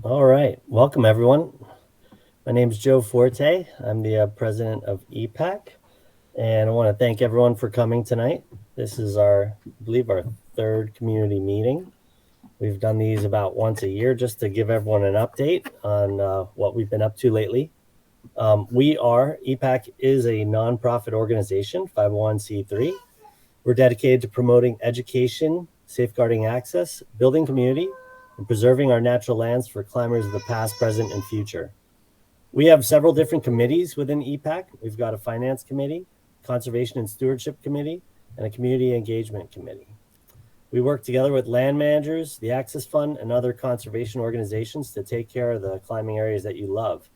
All right. Welcome, everyone. My name is Joe Forte. I'm the president of EPAC, and I want to thank everyone for coming tonight. This is I believe, our third community meeting. We've done these about once a year just to give everyone an update on what we've been up to lately. EPAC is a nonprofit organization, 501c3. We're dedicated to promoting education, safeguarding access, building community, and preserving our natural lands for climbers of the past, present, and future. We have several different committees within EPAC. We've got a finance committee, conservation and stewardship committee, and a community engagement committee. We work together with land managers, the Access Fund, and other conservation organizations to take care of the climbing areas that you love.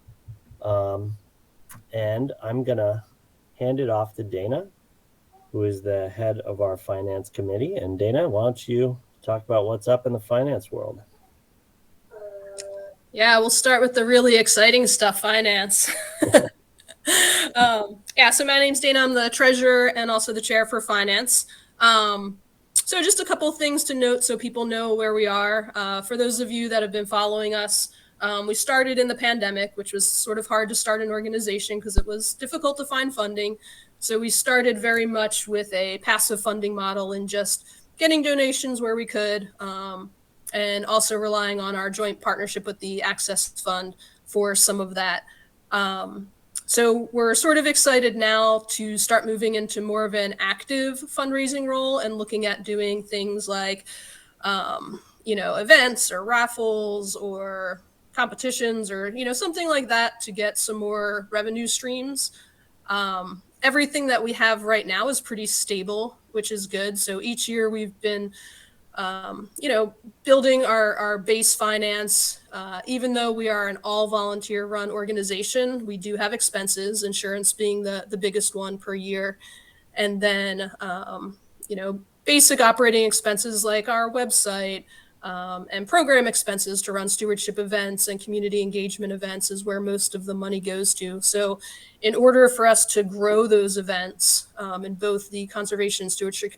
And I'm going to hand it off to Dana, who is the head of our finance committee. And Dana, why don't you talk about what's up in the finance world? Yeah, we'll start with the really exciting stuff, finance. So my name's Dana. I'm the treasurer and also the chair for finance. So just a couple of things to note so people know where we are. For those of you that have been following us, we started in the pandemic, which was sort of hard to start an organization because it was difficult to find funding. So we started very much with a passive funding model and just getting donations where we could, and also relying on our joint partnership with the Access Fund for some of that. So we're sort of excited now to start moving into more of an active fundraising role and looking at doing things like, events or raffles or competitions or, something like that to get some more revenue streams. Everything that we have right now is pretty stable, which is good. So each year we've been building our base finance. Even though we are an all volunteer run organization, we do have expenses, insurance being the biggest one per year. And then, basic operating expenses like our website, and program expenses to run stewardship events and community engagement events is where most of the money goes to. So in order for us to grow those events, in both the Conservation and Stewardship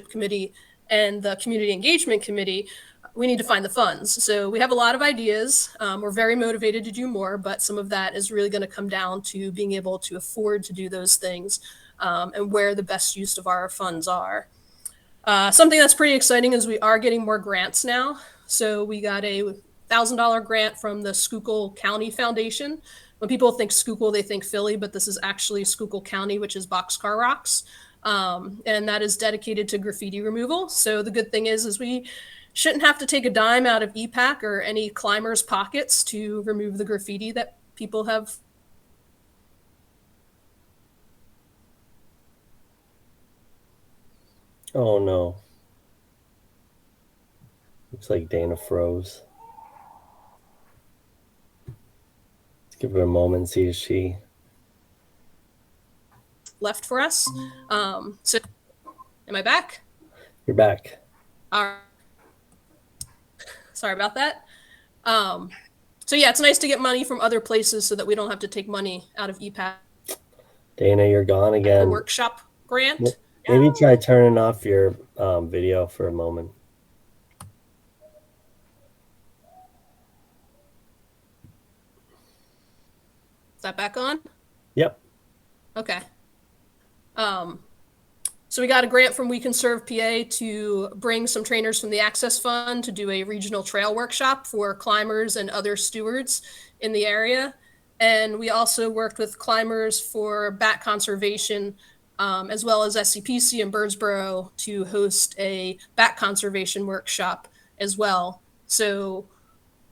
Committee and the Community Engagement Committee, we need to find the funds. So we have a lot of ideas. We're very motivated to do more, but some of that is really going to come down to being able to afford to do those things, and where the best use of our funds are. Something that's pretty exciting is we are getting more grants now. So we got a $1,000 grant from the Schuylkill County Foundation. When people think Schuylkill, they think Philly, but this is actually Schuylkill County, which is Boxcar Rocks. And that is dedicated to graffiti removal. So the good thing is we shouldn't have to take a dime out of EPAC or any climbers' pockets to remove the graffiti that people have. Oh no. Looks like Dana froze. Let's give her a moment and see if she Left for us. So am I back? You're back. All right. Sorry about that. So yeah, it's nice to get money from other places so that we don't have to take money out of EPAC. Dana, you're gone The again. workshop grant. Maybe try turning off your video for a moment. Is that back on? Yep. Okay. So we got a grant from We Can Serve PA to bring some trainers from the Access Fund to do a regional trail workshop for climbers and other stewards in the area. And we also worked with climbers for bat conservation, as well as SCPC in Birdsboro to host a bat conservation workshop as well. So,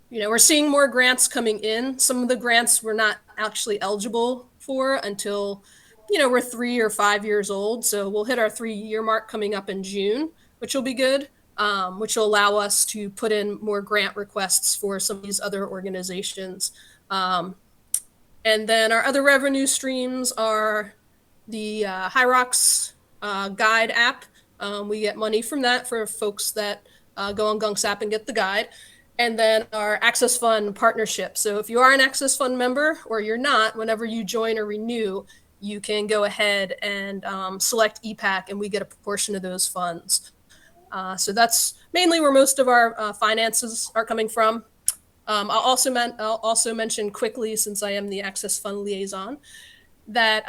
we're seeing more grants coming in. Some of the grants we're not actually eligible for until we're 3 or 5 years old. So we'll hit our 3-year mark coming up in June, which will be good, which will allow us to put in more grant requests for some of these other organizations. And then our other revenue streams are the High Rocks guide app. We get money from that for folks that go on GunksApp and get the guide. And then our Access Fund partnership. So if you are an Access Fund member or you're not, whenever you join or renew, you can go ahead and select EPAC and we get a proportion of those funds. So that's mainly where most of our finances are coming from. I'll also mention quickly, since I am the Access Fund liaison, that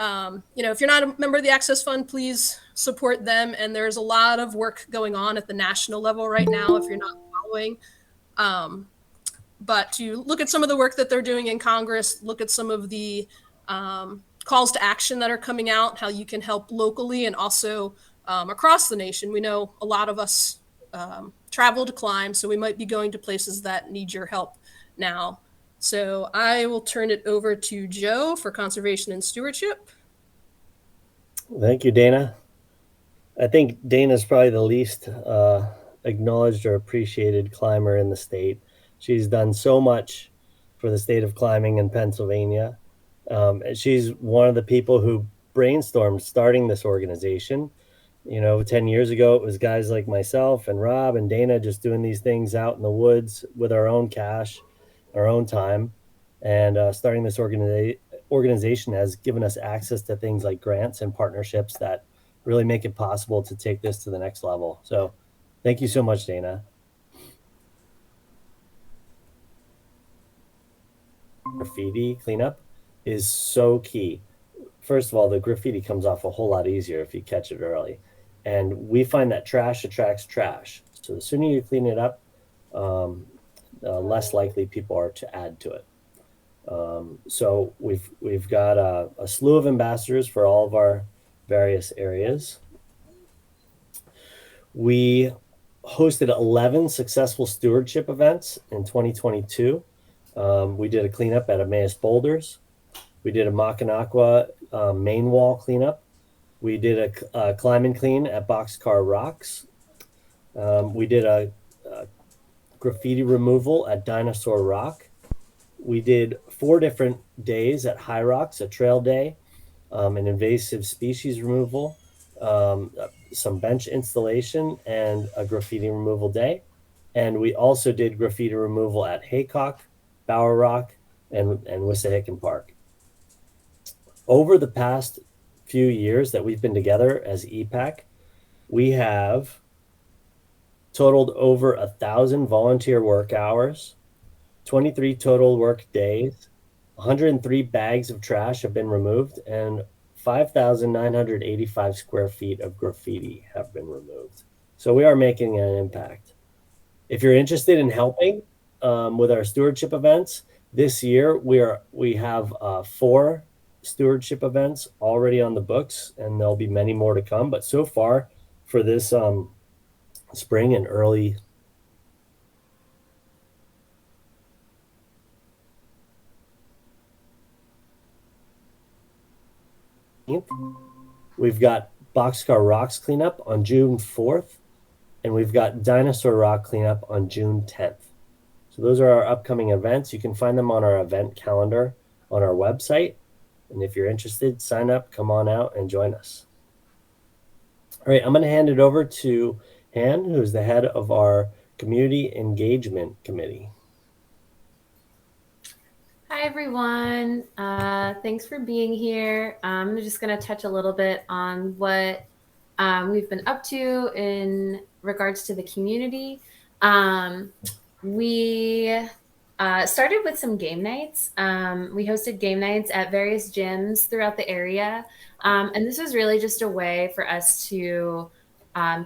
if you're not a member of the Access Fund, please support them. And there's a lot of work going on at the national level right now. If you're not following, but to look at some of the work that they're doing in Congress, look at some of the calls to action that are coming out, how you can help locally and also across the nation. We know a lot of us travel to climb, so we might be going to places that need your help now. So I will turn it over to Joe for conservation and stewardship. Thank you, Dana. I think Dana's probably the least acknowledged or appreciated climber in the state. She's done so much for the state of climbing in Pennsylvania. And she's one of the people who brainstormed starting this organization. 10 years ago, it was guys like myself and Rob and Dana just doing these things out in the woods with our own cash, our own time. And starting this organization has given us access to things like grants and partnerships that really make it possible to take this to the next level. So thank you so much, Dana. Graffiti cleanup is so key. First of all, the graffiti comes off a whole lot easier if you catch it early. And we find that trash attracts trash. So the sooner you clean it up, the less likely people are to add to it. So we've got a slew of ambassadors for all of our various areas. We hosted 11 successful stewardship events in 2022. We did a cleanup at Emmaus Boulders. We did a Mackinac main wall cleanup. We did a climb and clean at Boxcar Rocks. We did a graffiti removal at Dinosaur Rock. We did 4 different days at High Rocks, a trail day, an invasive species removal, some bench installation, and a graffiti removal day. And we also did graffiti removal at Haycock, Bower Rock, and Wissahickon Park. Over the past few years that we've been together as EPAC, we have totaled over 1,000 volunteer work hours, 23 total work days, 103 bags of trash have been removed, and 5,985 square feet of graffiti have been removed. So we are making an impact. If you're interested in helping with our stewardship events, this year we have 4 stewardship events already on the books, and there'll be many more to come. But so far for this spring and early we've got Boxcar Rocks cleanup on June 4th, and we've got Dinosaur Rock cleanup on June 10th. So those are our upcoming events. You can find them on our event calendar on our website. And if you're interested, sign up, come on out and join us. All right, I'm going to hand it over to Han, who's the head of our Community Engagement Committee. Hi, everyone. Thanks for being here. I'm just going to touch a little bit on what we've been up to in regards to the community. We started with some game nights. We hosted game nights at various gyms throughout the area. And this was really just a way for us to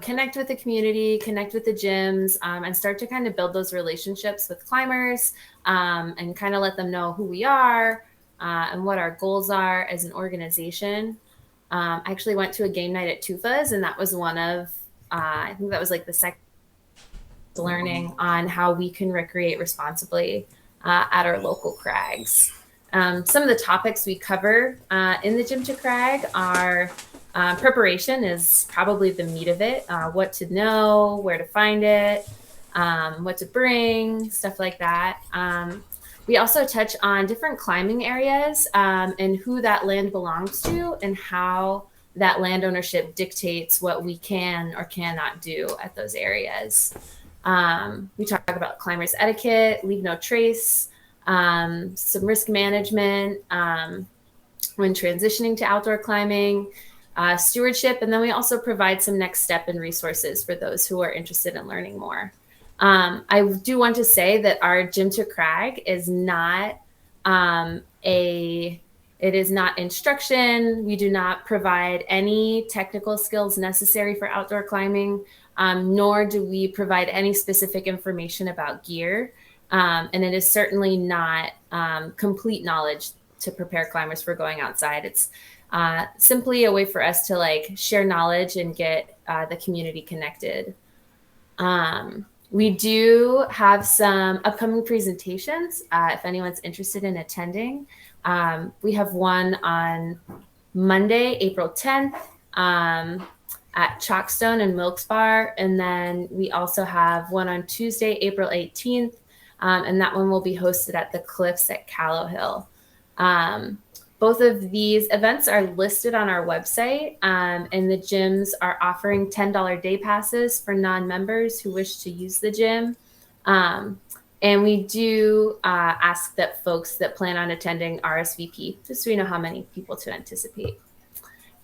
connect with the community, connect with the gyms, and start to kind of build those relationships with climbers and kind of let them know who we are and what our goals are as an organization. I actually went to a game night at Tufa's, and that was one of, I think that was like the second learning on how we can recreate responsibly at our local crags. Some of the topics we cover in the Gym to Crag are preparation is probably the meat of it, what to know, where to find it, what to bring, stuff like that. We also touch on different climbing areas and who that land belongs to and how that land ownership dictates what we can or cannot do at those areas. We talk about climbers etiquette, leave no trace, some risk management when transitioning to outdoor climbing, stewardship, and then we also provide some next step and resources for those who are interested in learning more. I do want to say that our Gym to Crag is not it is not instruction. We do not provide any technical skills necessary for outdoor climbing, nor do we provide any specific information about gear. And it is certainly not complete knowledge to prepare climbers for going outside. It's simply a way for us to like share knowledge and get the community connected. We do have some upcoming presentations if anyone's interested in attending. We have one on Monday, April 10th at Chalkstone and Milks Bar. And then we also have one on Tuesday, April 18th. And that one will be hosted at the Cliffs at Callow Hill. Both of these events are listed on our website, and the gyms are offering $10 day passes for non-members who wish to use the gym. And we do ask that folks that plan on attending RSVP, just so we know how many people to anticipate.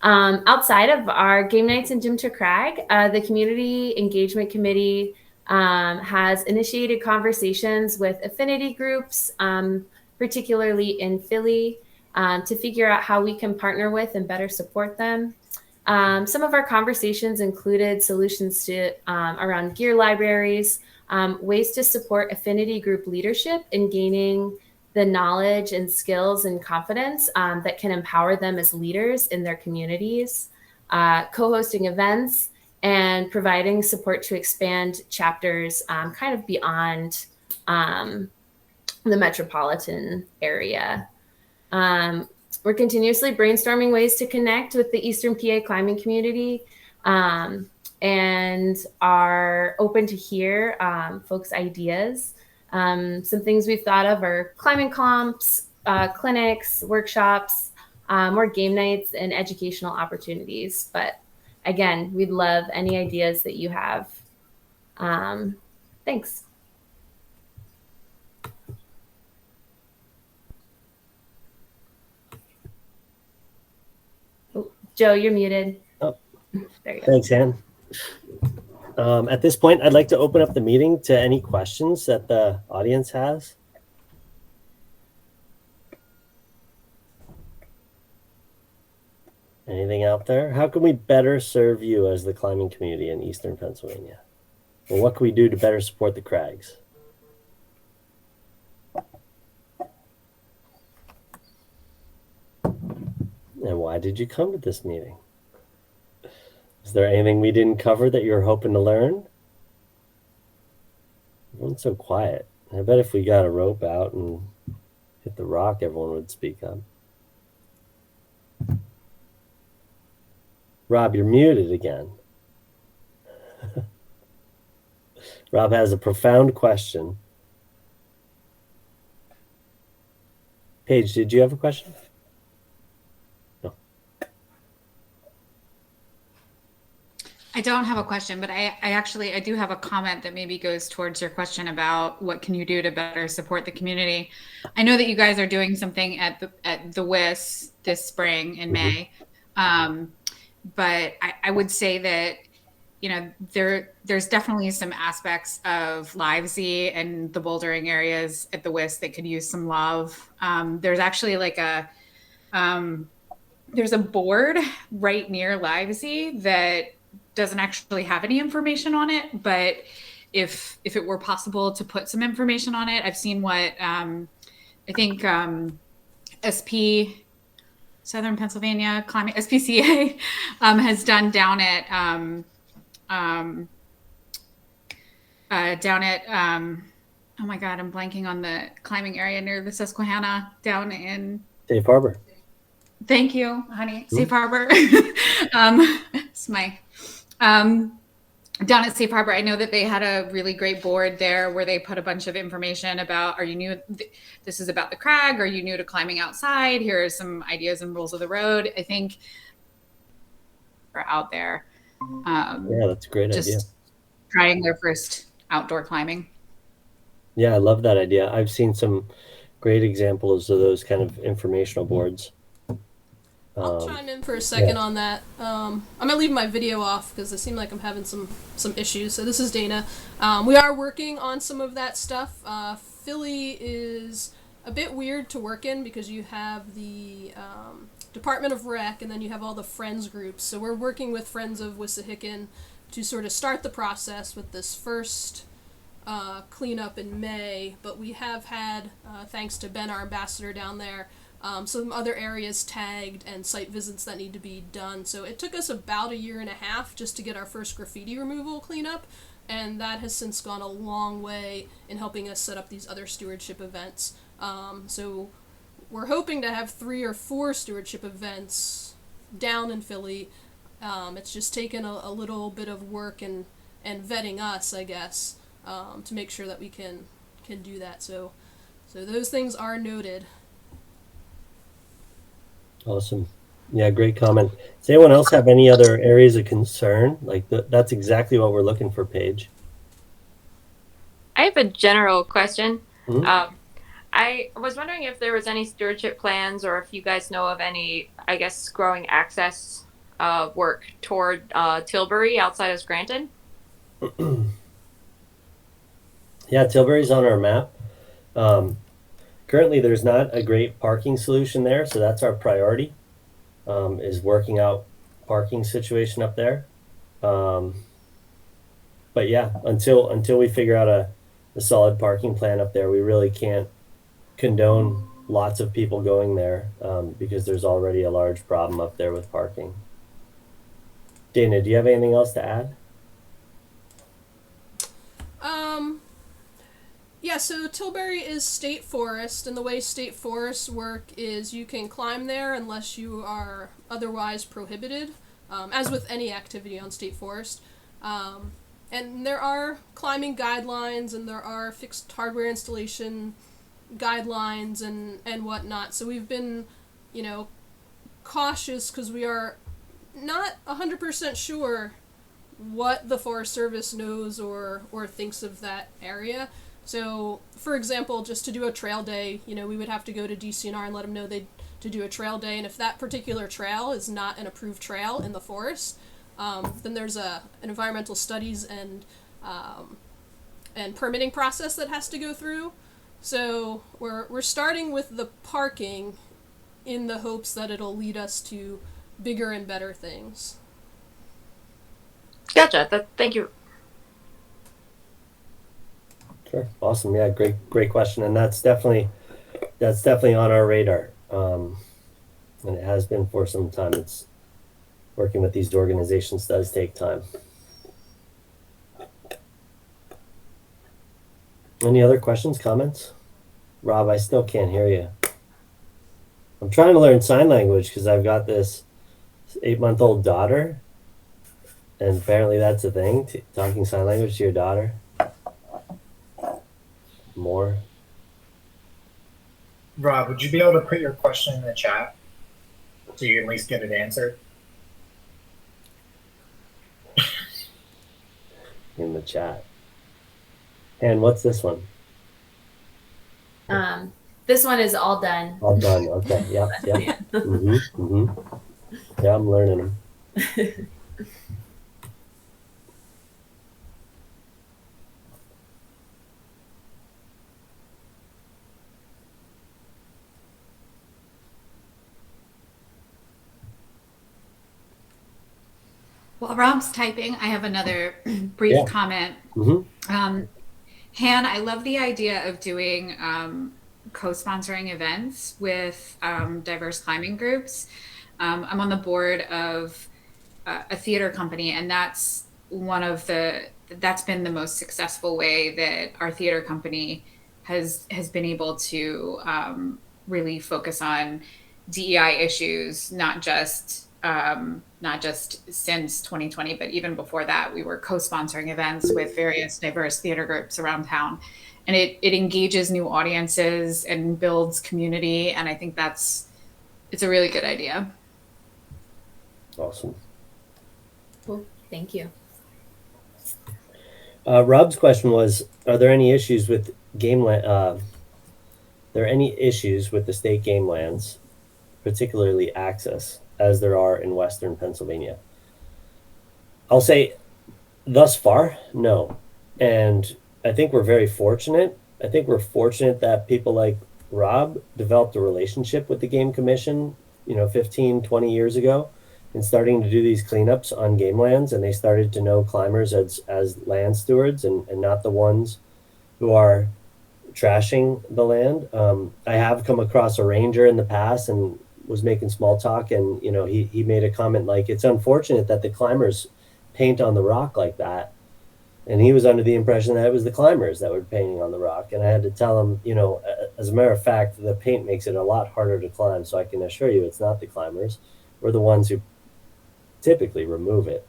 Outside of our game nights and Gym to Crag, the Community Engagement Committee has initiated conversations with affinity groups, particularly in Philly, to figure out how we can partner with and better support them. Some of our conversations included solutions to around gear libraries, ways to support affinity group leadership in gaining the knowledge and skills and confidence that can empower them as leaders in their communities, co-hosting events, and providing support to expand chapters kind of beyond the metropolitan area. We're continuously brainstorming ways to connect with the Eastern PA climbing community and are open to hear folks' ideas. Some things we've thought of are climbing comps, clinics, workshops, more game nights, and educational opportunities. But again, we'd love any ideas that you have. Thanks. Joe, you're muted. Oh, there you go. Thanks, Ann. At this point, I'd like to open up the meeting to any questions that the audience has. Anything out there? How can we better serve you as the climbing community in Eastern Pennsylvania? Well, what can we do to better support the Crags? And why did you come to this meeting? Is there anything we didn't cover that you're hoping to learn? Everyone's so quiet. I bet if we got a rope out and hit the rock, everyone would speak up. Rob, you're muted again. Rob has a profound question. Paige, did you have a question? No. I don't have a question, but I do have a comment that maybe goes towards your question about what can you do to better support the community. I know that you guys are doing something at the WIS this spring in May, but I would say that there's definitely some aspects of Livesey and the bouldering areas at the WIS that could use some love. There's actually like there's a board right near Livesey that doesn't actually have any information on it, but if it were possible to put some information on it, I've seen what I think Southern Pennsylvania Climate SPCA has done down at oh my God, I'm blanking on the climbing area near the Susquehanna down in Safe Harbor. Thank you, honey. Safe Harbor. It's my down at Safe Harbor. I know that they had a really great board there where they put a bunch of information about, are you new? This is about the crag. Are you new to climbing outside? Here are some ideas and rules of the road. I think are out there. Yeah, that's a great idea. Trying their first outdoor climbing. Yeah, I love that idea. I've seen some great examples of those kind of informational boards. I'll chime in for a second on that. I'm gonna leave my video off because it seemed like I'm having some issues. So this is Dana. We are working on some of that stuff. Philly is a bit weird to work in because you have the Department of Rec and then you have all the Friends groups. So we're working with Friends of Wissahickon to sort of start the process with this first cleanup in May. But we have had, thanks to Ben, our ambassador down there, some other areas tagged and site visits that need to be done. So it took us about 1.5 years just to get our first graffiti removal cleanup, and that has since gone a long way in helping us set up these other stewardship events. So we're hoping to have 3 or 4 stewardship events down in Philly. It's just taken a little bit of work and vetting us, I guess, to make sure that we can do that. So those things are noted. Awesome. Yeah, great comment. Does anyone else have any other areas of concern? Like that's exactly what we're looking for, Paige. I have a general question. Mhm. I was wondering if there was any stewardship plans or if you guys know of any, I guess, growing access work toward Tilbury outside of Scranton. Yeah, Tilbury's on our map. Currently, there's not a great parking solution there, so that's our priority, is working out parking situation up there. But yeah, until we figure out a solid parking plan up there, we really can't condone lots of people going there because there's already a large problem up there with parking. Dana, do you have anything else to add? Yeah, so Tilbury is state forest, and the way state forests work is you can climb there unless you are otherwise prohibited, as with any activity on state forest. And there are climbing guidelines, and there are fixed hardware installation guidelines and whatnot. So we've been, cautious because we are not 100% sure what the Forest Service knows or thinks of that area. So, for example, just to do a trail day, we would have to go to DCNR and let them know to do a trail day. And if that particular trail is not an approved trail in the forest, then there's an environmental studies and permitting process that has to go through. So we're starting with the parking in the hopes that it'll lead us to bigger and better things. Gotcha. Thank you. Sure. Awesome. Yeah, great question. And that's definitely on our radar. And it has been for some time. It's working with these organizations does take time. Any other questions, comments? Rob, I still can't hear you. I'm trying to learn sign language because I've got this 8-month-old daughter. And apparently that's a thing, talking sign language to your daughter. More. Rob, would you be able to put your question in the chat so you can at least get it answered? In the chat. And what's this one? This one is all done. All done. Okay. Yep. Yeah. Yeah, I'm learning them. While Rob's typing, I have another brief comment. Han, I love the idea of doing co-sponsoring events with diverse climbing groups. I'm on the board of a theater company, and that's been the most successful way that our theater company has been able to really focus on DEI issues, not just since 2020, but even before that. We were co-sponsoring events with various diverse theater groups around town, and it engages new audiences and builds community. And I think it's a really good idea. Awesome. Cool. Thank you. Rob's question was, are there any issues with the state game lands, particularly access, as there are in Western Pennsylvania? I'll say thus far, no. And I think we're very fortunate. I think we're fortunate that people like Rob developed a relationship with the Game Commission, 15, 20 years ago, and starting to do these cleanups on game lands. And they started to know climbers as land stewards and not the ones who are trashing the land. I have come across a ranger in the past and was making small talk. And, he made a comment like, it's unfortunate that the climbers paint on the rock like that. And he was under the impression that it was the climbers that were painting on the rock. And I had to tell him, as a matter of fact, the paint makes it a lot harder to climb. So I can assure you it's not the climbers. We're the ones who typically remove it.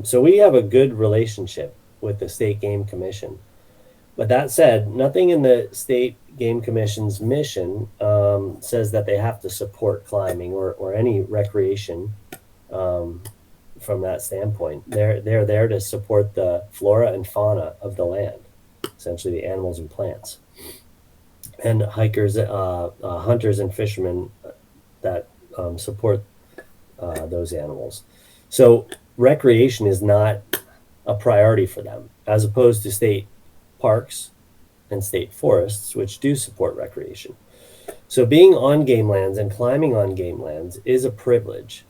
So we have a good relationship with the State Game Commission. But that said, nothing in the State Game Commission's mission says that they have to support climbing or any recreation from that standpoint. They're there to support the flora and fauna of the land, essentially the animals and plants, and hikers, hunters and fishermen that support those animals. So recreation is not a priority for them, as opposed to state parks and state forests, which do support recreation. So being on game lands and climbing on game lands is a privilege.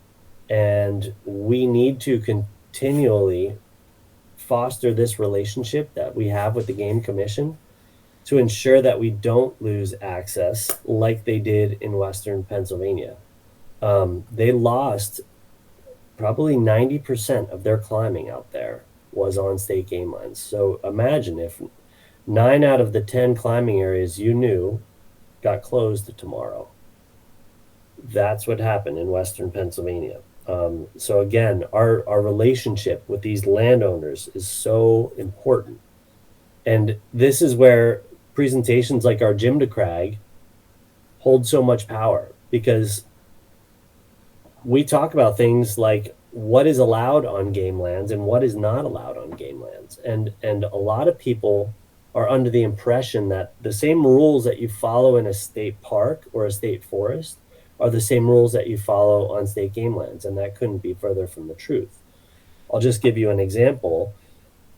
And we need to continually foster this relationship that we have with the Game Commission to ensure that we don't lose access like they did in Western Pennsylvania. They lost probably 90% of their climbing out there was on state game lands. So imagine if 9 out of the 10 climbing areas you knew got closed tomorrow. That's what happened in Western Pennsylvania. So again, our relationship with these landowners is so important. And this is where presentations like our Jim to Crag hold so much power, because we talk about things like what is allowed on game lands and what is not allowed on game lands. And a lot of people are under the impression that the same rules that you follow in a state park or a state forest are the same rules that you follow on state game lands, and that couldn't be further from the truth. I'll just give you an example.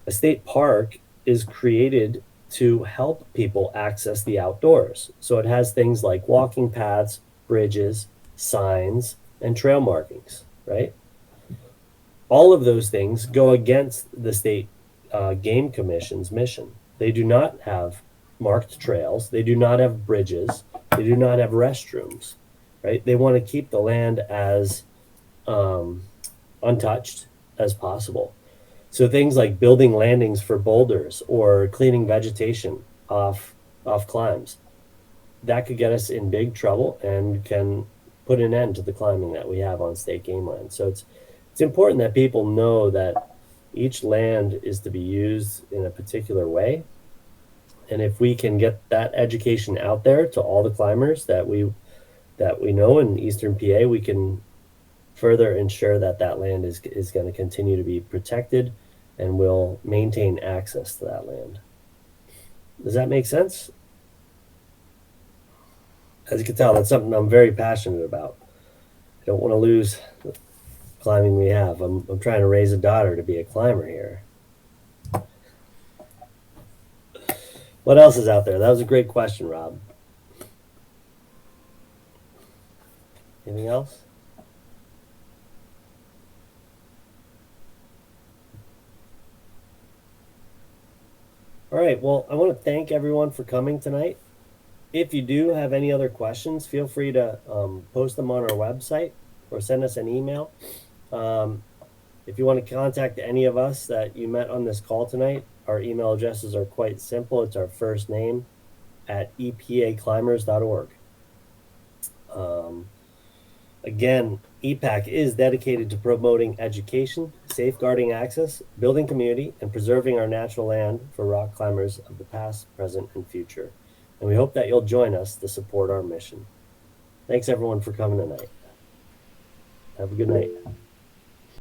A state park is created to help people access the outdoors. So it has things like walking paths, bridges, signs, and trail markings, right? All of those things go against the state Game Commission's mission. They do not have marked trails. They do not have bridges. They do not have restrooms. Right? They want to keep the land as untouched as possible. So things like building landings for boulders or cleaning vegetation off climbs, that could get us in big trouble and can put an end to the climbing that we have on state game land. So it's important that people know that each land is to be used in a particular way. And if we can get that education out there to all the climbers that we know in Eastern PA, we can further ensure that land is going to continue to be protected and will maintain access to that land. Does that make sense? As you can tell, that's something I'm very passionate about. I don't want to lose the climbing we have. I'm trying to raise a daughter to be a climber here. What else is out there? That was a great question, Rob. Anything else? All right. Well, I want to thank everyone for coming tonight. If you do have any other questions, feel free to post them on our website or send us an email. If you want to contact any of us that you met on this call tonight, our email addresses are quite simple. It's our first name at epaclimbers.org. Again, EPAC is dedicated to promoting education, safeguarding access, building community, and preserving our natural land for rock climbers of the past, present, and future. And we hope that you'll join us to support our mission. Thanks everyone for coming tonight. Have a good night.